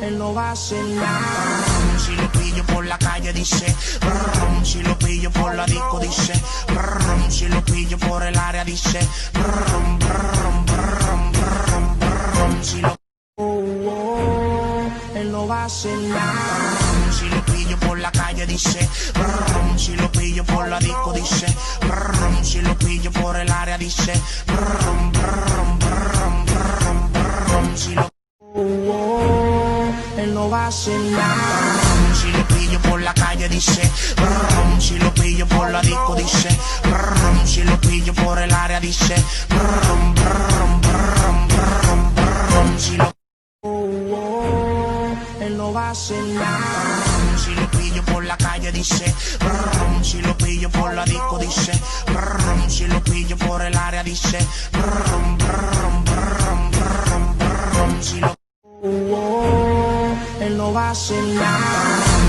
él no va a hacer nada. Si lo pillo por la calle dice, brum, si lo pillo por la disco dice, brum, si lo pillo por el área dice, brum, brum, brum, brum, brum, si lo él no va a hacer nada. Si lo pillo por la calle dice, brum, si lo pillo por la disco dice, brum, si lo pillo por el área dice, brum, brum, brum, brum, brum, si lo él no va a hacer nada. Si lo pillo por la calle dice, brum, si lo pillo por la disco dice, brum, si lo pillo por el área dice, brum, brum, brum, brum, brum, si lo él no va a hacer nada. Si lo pillo por la calle dice, brum, si lo pillo por la disco dice, brum, si lo pillo por el área dice, brum, brum, brum, brum, brum, si lo él no va a hacer nada.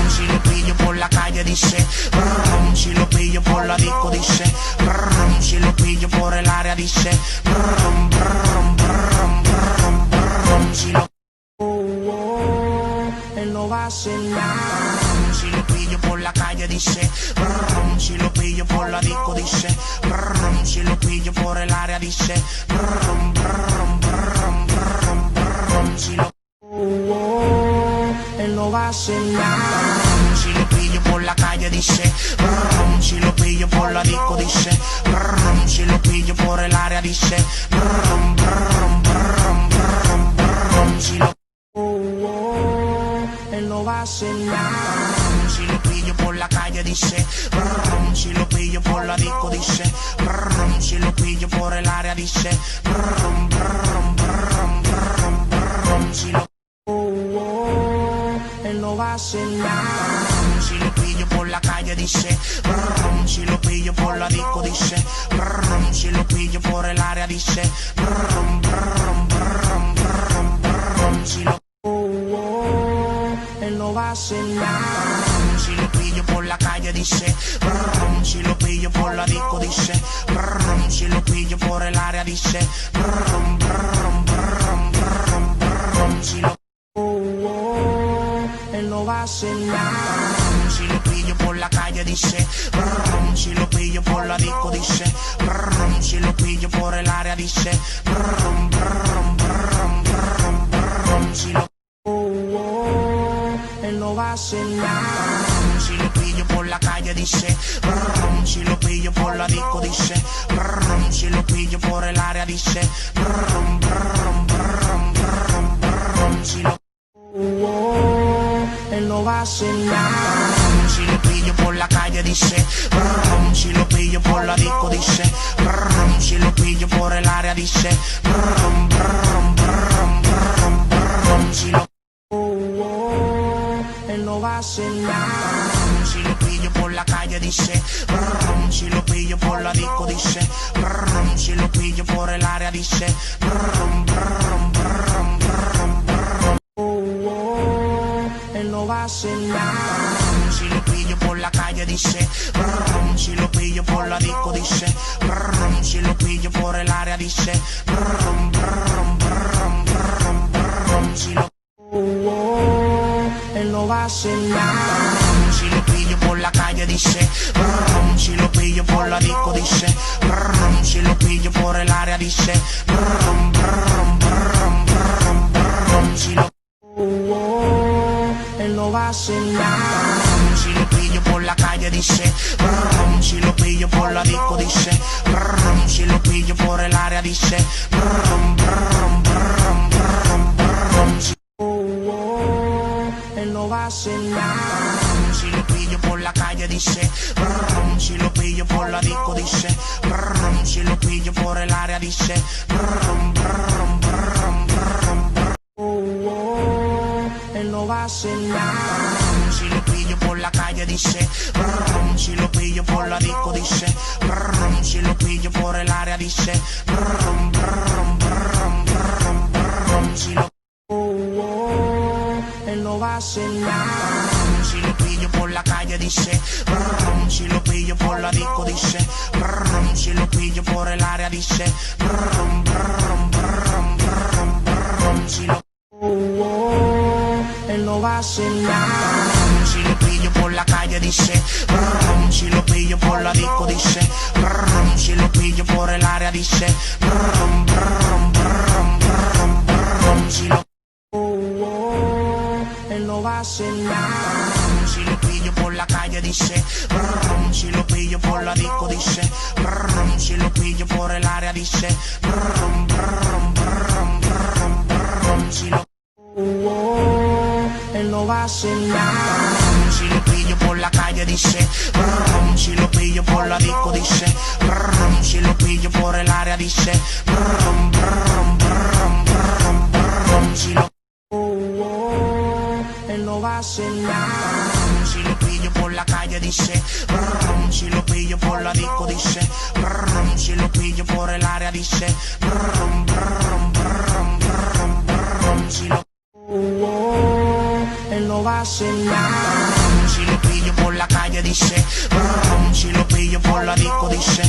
Si lo pillo por la calle dice, brum, si lo pillo por la disco dice, brum, si lo pillo por el área dice, brum, brum, brum, brum, brum, si lo él no va a hacer nada. Si lo pillo por la calle dice, brum, si lo pillo por la disco dice, brum, si lo pillo por el área dice, brum, brum, brum, brum, brum, si lo él no va a hacer nada. Si lo pillo por la calle dice, brum, si lo pillo por la disco dice, brum, si lo pillo por el área dice, brum, brum, brum, brum, brum, si lo él no va a hacer nada. Si lo pillo por la calle dice, brum, si lo pillo por la disco dice, brum, si lo pillo por el área dice, brum, brum, brum, brum, brum, si lo él no va a hacer nada. Si lo pillo por la calle dice, brum, si lo pillo por la disco dice, brum, si lo pillo por el área dice, brum, brum, brum, brum, brum, si lo él no va a hacer nada. Si lo pillo por la calle dice, brum, si lo pillo por la disco dice, brum, si lo pillo por el área dice, brum, brum, brum, brum, brum, si lo él no va a hacer nada. Si lo pillo por la calle dice, brum, si lo pillo por la disco dice, brum, si lo pillo por el área dice, brum, brum, brum, brum, brum, si lo él no va a hacer nada. Si lo pillo por la calle dice, brum, si lo pillo por la disco dice, brum, si lo pillo por el área dice, brum, brum, brum, brum, brum, si lo él no va a hacer nada. Si lo pillo por la calle dice, brum, si lo pillo por la disco dice, brum, si lo pillo por el área dice, brum, brum, brum, brum, brum, si lo él no va a hacer nada. Si lo pillo por la calle dice, brum, si lo pillo por la disco dice, brum, si lo pillo por el área dice, brum, brum, brum, brum, brum, él no va a hacer nada. Si lo pillo por la calle dice, brum, si lo pillo por la disco dice, brum, si lo pillo por el área dice, brum, brum, brum, brum, brum, si lo él no va a hacer nada. Si lo pillo por la calle dice, brum, si lo pillo por la disco dice, brum, si lo pillo por el área dice, brum, brum, brum, brum, brum, si lo él no va a hacer nada. Si lo pillo por la calle dice, brum, si lo pillo por la disco dice, brum, si lo pillo por el área dice, brum, brum, brum, brum, brum, si él no va a hacer nada. Si lo pillo por la calle dice, brum, si lo pillo por la disco dice, brum, si lo pillo por el área dice, brum, brum, brum, brum, brum, él no va a hacer nada. Si lo pillo por la calle dice, brum, si lo pillo por la disco dice, brum, si lo pillo por el área dice, brum, brum, brum, brum, brum, si lo él no va a hacer nada. Si lo pillo por la calle dice, brum, si lo pillo por la disco dice, brum, si lo pillo por el área dice, brum, brum, brum, brum, brum, si lo no va a hacer nada. Si lo pillo por la calle dice, si lo pillo por la disco dice, si lo pillo por el área dice, si lo él no va a hacer nada. Si lo pillo por la calle dice, si lo pillo por la disco dice, si lo pillo por el área dice, si lo él no va a hacer nada. Si lo pillo por la calle dice, si lo pillo por la disco dice, si lo pillo por el área dice, si lo él no va a hacer nada. Si lo pillo por la calle dice, si lo pillo por la disco dice, si lo pillo por el área dice, si lo él no va a hacer nada. Si lo pillo por la calle dice, si lo pillo por la disco dice,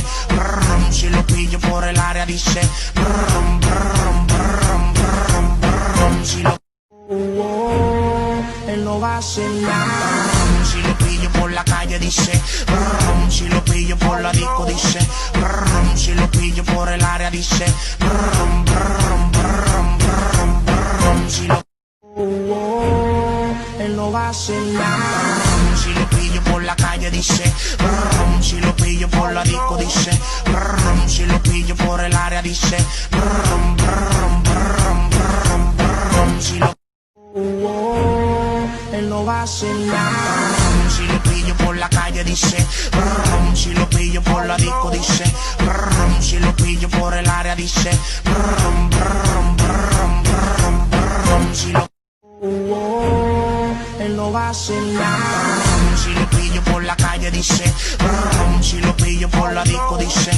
si lo pillo por el área dice, si lo él no va a hacer nada. Si lo pillo por la calle dice, si lo pillo por la disco dice, si lo pillo por el área dice, si lo él no va a hacer nada. Si lo pillo por la calle dice, si lo pillo por la disco dice, si lo pillo por el área dice, si lo él no va a hacer nada. Si lo pillo por la calle dice, si lo pillo por la disco dice, si lo pillo por el área dice, si lo él no va a hacer nada. Si lo pillo por la calle dice, si lo pillo por la disco dice,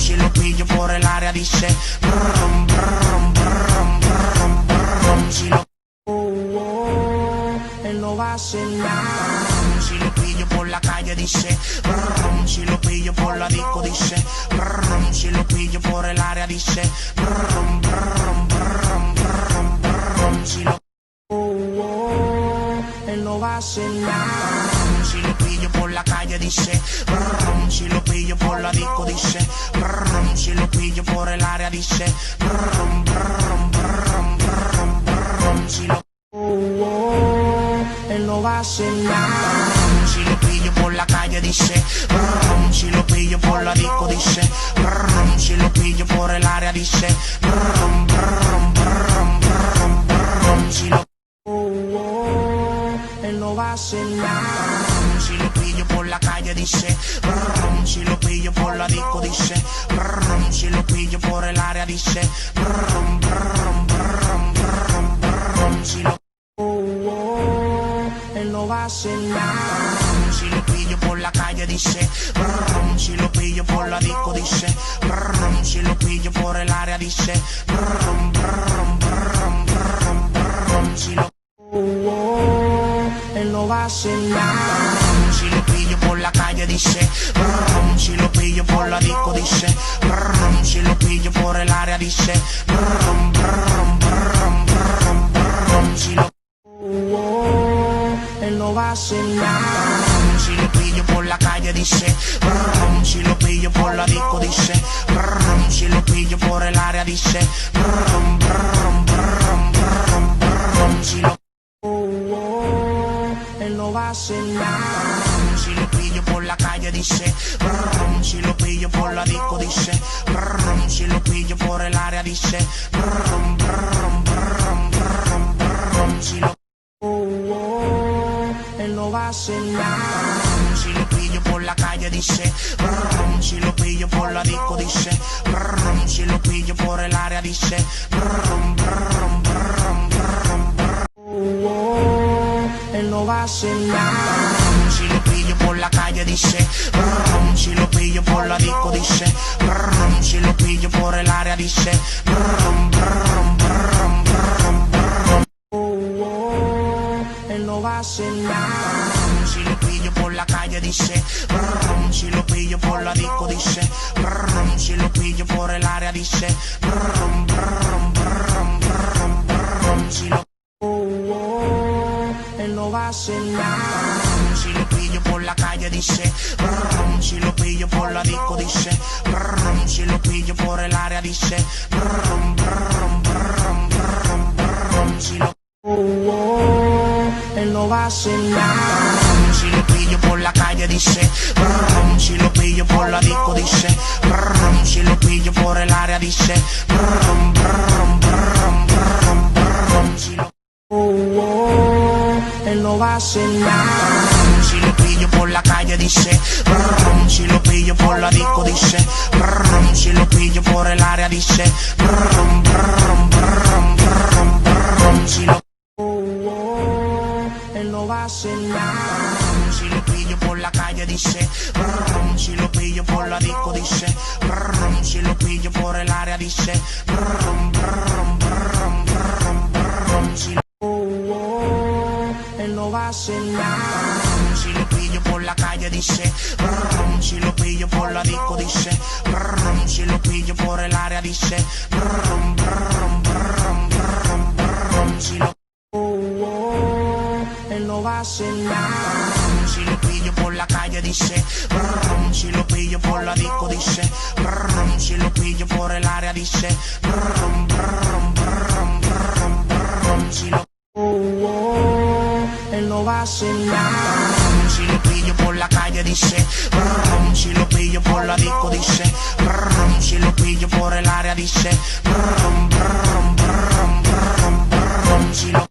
si lo pillo por el área dice, si lo él no va a hacer nada. Si lo pillo por la calle dice, si lo pillo por la disco dice, si lo pillo por el área dice, si lo él no va a hacer nada. Si lo pillo por la calle dice, si lo pillo por la disco dice, si lo pillo por el área dice, si lo él no va a hacer nada. Si lo pillo por la calle dice, si lo pillo por la disco dice, si lo pillo por el área dice, si lo él no va a hacer nada. Si lo pillo por la calle dice, si lo pillo por la disco dice, si lo pillo por el área dice, si lo él no va a hacer nada. Si lo pillo por la calle dice, si lo pillo por la disco dice, si lo pillo por el área dice, si lo él no va a hacer nada. Si lo pillo por la calle dice, si lo pillo por la disco dice, si lo pillo por el área dice, si lo él no va a hacer nada. Si lo pillo por la calle dice, si lo pillo por la disco dice, si lo pillo por el área dice, si lo él no va a hacer nada. Si lo pillo por la calle dice, si lo pillo por la disco dice, si lo pillo por el área dice, si lo él no va a hacer nada. Si lo pillo por la calle dice, si lo pillo por la disco dice, si lo pillo por el área dice, él no va a hacer nada. Si lo pillo por la calle dice, si lo pillo por la disco dice, si lo pillo por el área dice, él no va a hacer nada. Si lo pillo por la calle dice, si lo pillo por la disco dice, si lo pillo por el área dice, si lo va a hacer nada. Si lo pillo por la calle dice, brum, si lo pillo por la disco dice, brum, si lo pillo por el área dice, brum, brum, brum, brum, brum, si lo él no va a hacer nada. Si lo pillo por la calle dice, brum, si lo pillo por la disco dice, brum, si lo pillo por el área dice, brum, brum, brum, brum, brum, si lo él no va a hacer nada. Si lo pillo por la calle dice, brum, si lo pillo por la disco dice, brum, si lo pillo por el área dice, brum, brum, brum, brum, brum, si lo él no va a hacer nada. Si lo pillo por la calle dice, brum, si lo pillo por la disco dice, brum, si lo pillo por el área dice, brum, brum, brum, brum, brum, si lo él no va a hacer nada. Si lo pillo por la calle dice, brum, si lo pillo por la disco dice, brum, si lo pillo por el área dice, brum, brum, brum, brum, brum, si lo él no va a hacer nada. Si lo pillo por la calle dice, brum, si lo pillo por la disco dice, brum, si lo pillo por el área dice, brum, brum, brum, brum, brum, si lo él no va a hacer nada. Si lo pillo por la calle dice, brum, si lo pillo por la disco dice, brum, si lo pillo por el área dice, brum, brum, brum, brum, brum, si lo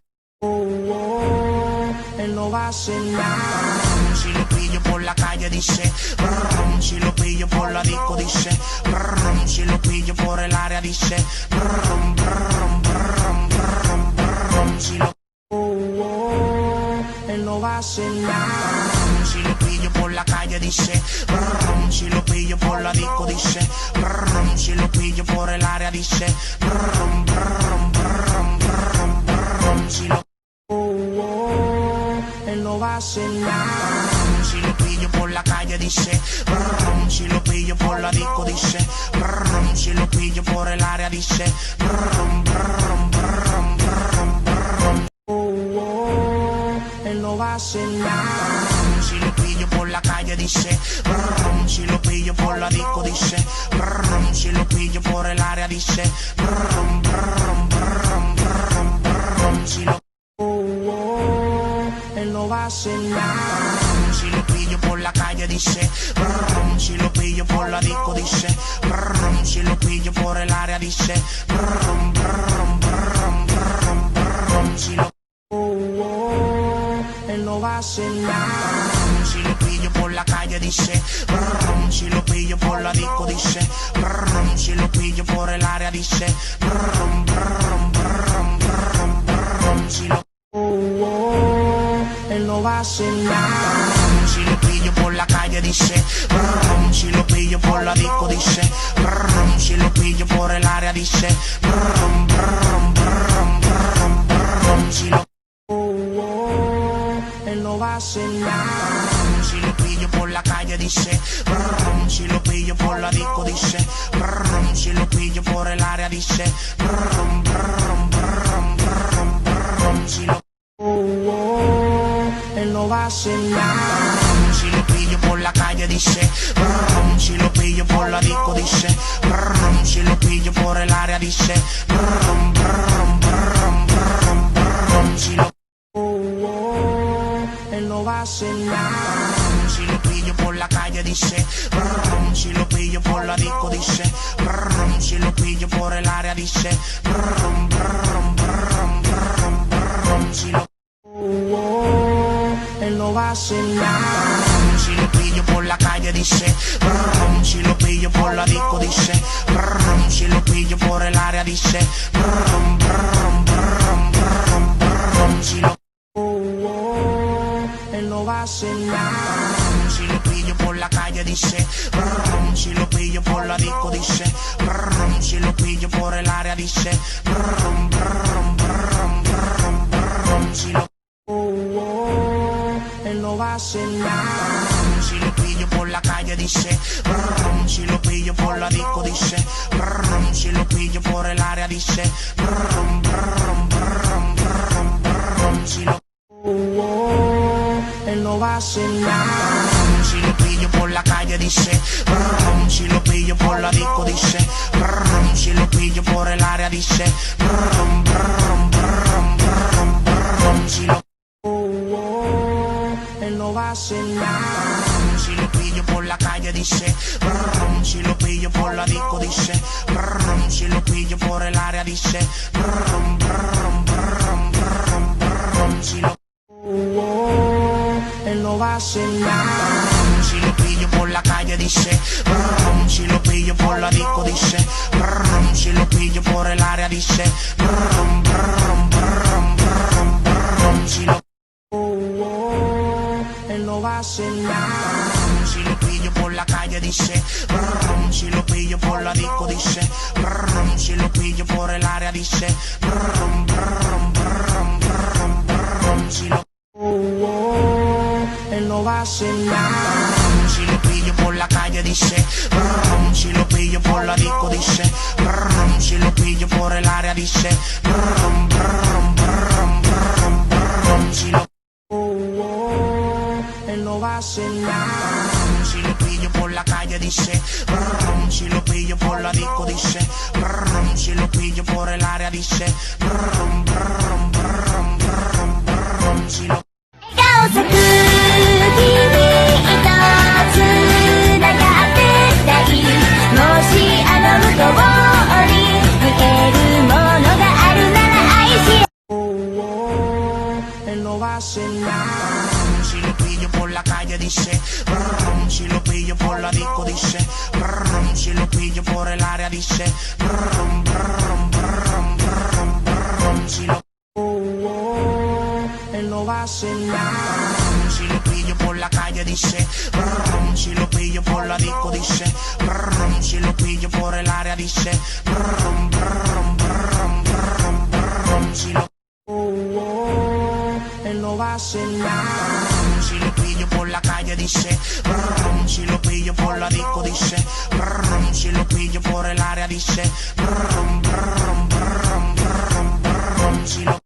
él no va a hacer nada. Si lo pillo por la calle dice, brum, si lo pillo por la disco dice, brum, si lo pillo por el área dice, brum, brum, brum, brum, brum, si lo él no va a hacer nada. Si lo pillo por la calle dice, brum, si lo pillo por la disco dice, brum, si lo pillo por el área dice, brum, brum, brum, brum, brum, si lo él no va a hacer nada. Si lo pillo por la calle dice, brum, si lo pillo por la disco dice, brum, si lo pillo por el área dice, brum, brum, brum, brum, brum, él no va a hacer nada. Si lo pillo por la calle dice, brum, si lo pillo por la disco dice, brum, si lo pillo por el área dice, brum, brum, brum, brum, brum, si lo él no va a hacer nada. Si lo pillo por la calle dice, brum, si lo pillo por la disco dice, brum, si lo pillo por el área dice, brum, brum, brum, brum, brum, si lo él no va a hacer nada. Si lo pillo por la calle dice, brum, si lo pillo por la disco dice, brum, si lo pillo por el área dice, brum, brum, brum, brum, brum, si lo él no va a hacer nada. Si lo pillo por la calle dice, brum, si lo pillo por la disco dice, brum, si lo pillo por el área dice, brum, brum, brum, brum, brum, si lo él no va a hacer nada. Si lo pillo por la calle dice, brum, si lo pillo por la disco dice, brum, si lo pillo por el área dice, brum, brum, brum, brum, brum, si lo él no va a hacer nada. Si lo pillo por la calle dice, brum, si lo pillo por la disco dice, brum, si lo pillo por el área dice, brum, brum, brum, brum, brum, si lo él no va a hacer nada. Si lo pillo por la calle dice, brum, si lo pillo por la disco dice, brum, si lo pillo por el área dice, brum, brum, brum, brum, brum, si lo él no va a hacer nada. Si lo pillo por la calle dice, brum, si lo pillo por la disco dice, brum, si lo pillo por el área dice, brum, brum, brum, brum, brum, si lo él no va a hacer nada. Si lo pillo por la calle dice, brum, si lo pillo por la disco dice, brum, si lo pillo por el área dice, brum, brum, brum, brum, brum, si lo él no va a hacer nada. Si lo pillo por la calle dice, brum, si lo pillo por la disco dice, brum, si lo pillo por el área dice, brum, brum, brum, brum, brum, si lo no va a hacer nada. Si lo pillo por la calle dice, si lo pillo por la disco dice, si lo pillo por el área dice, si lo él no va a hacer nada. Si lo pillo por la calle dice, si lo pillo por la disco dice, si lo pillo por el área dice, si lo él no va a hacer nada. Si lo pillo por la calle dice, si lo pillo por la disco dice, si lo pillo por el área dice, si lo él no va a hacer nada. Si lo pillo por la calle dice, si lo pillo por la disco dice, si lo pillo por el área dice, si lo él no va a hacer nada. Si lo pillo por la calle dice, si lo pillo por la disco dice, si lo pillo por el área dice, si lo él no va a hacer nada. Si lo pillo por la calle dice, si lo pillo por la disco dice, si lo pillo por el área dice, si lo él no va a hacer nada. Si lo pillo por la calle dice, si lo pillo por la disco dice, si lo pillo por el área dice, si lo él no va a hacer nada. Si lo pillo por la calle dice, si lo pillo por la disco dice, si lo pillo por el área dice, si lo él no va a hacer nada. Si lo pillo por la calle dice, si lo pillo por la disco dice, si lo pillo por el área dice, si lo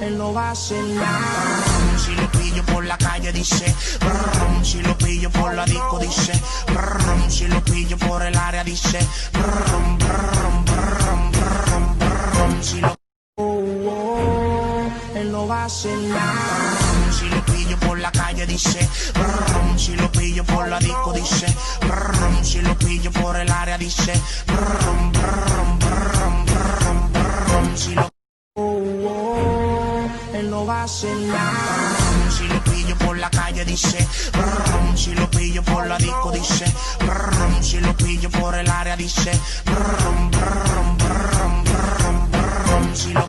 él no va a hacer nada. Si lo pillo por la calle dice, si lo pillo por la disco dice, si lo pillo por el área dice, si lo él no va a hacer nada. Si lo pillo por la calle dice, si lo pillo por la disco dice, si lo pillo por el área dice, si lo él no va a hacer nada. Si lo pillo por la calle dice, si lo pillo por la disco dice, si lo pillo por el área dice, si lo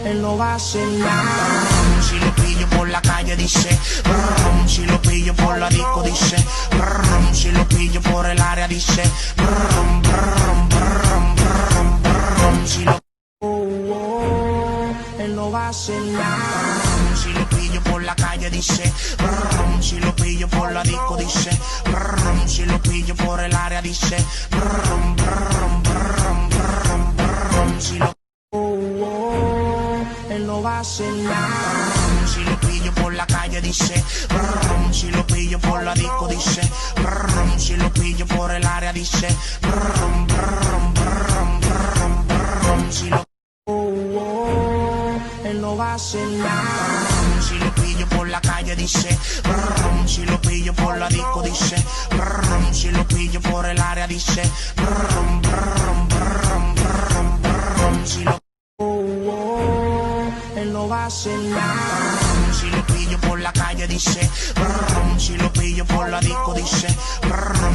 él no va a hacer nada. Si lo pillo por la calle dice, si lo pillo por la disco dice, si lo pillo por el área dice, si lo él no va a hacer nada. Si lo pillo por la calle dice, si lo pillo por la disco dice, si lo pillo por el área dice, si lo él no va a hacer nada. Si lo pillo por la calle dice, si lo pillo por la disco dice, si lo pillo por el área dice, si lo él no va a hacer nada. Si lo pillo por la calle dice, si lo pillo por la disco dice, si lo pillo por el área dice, si lo él no va a hacer nada. Si lo pillo por la calle dice, si lo pillo por la disco dice,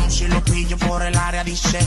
si lo pillo por el área dice,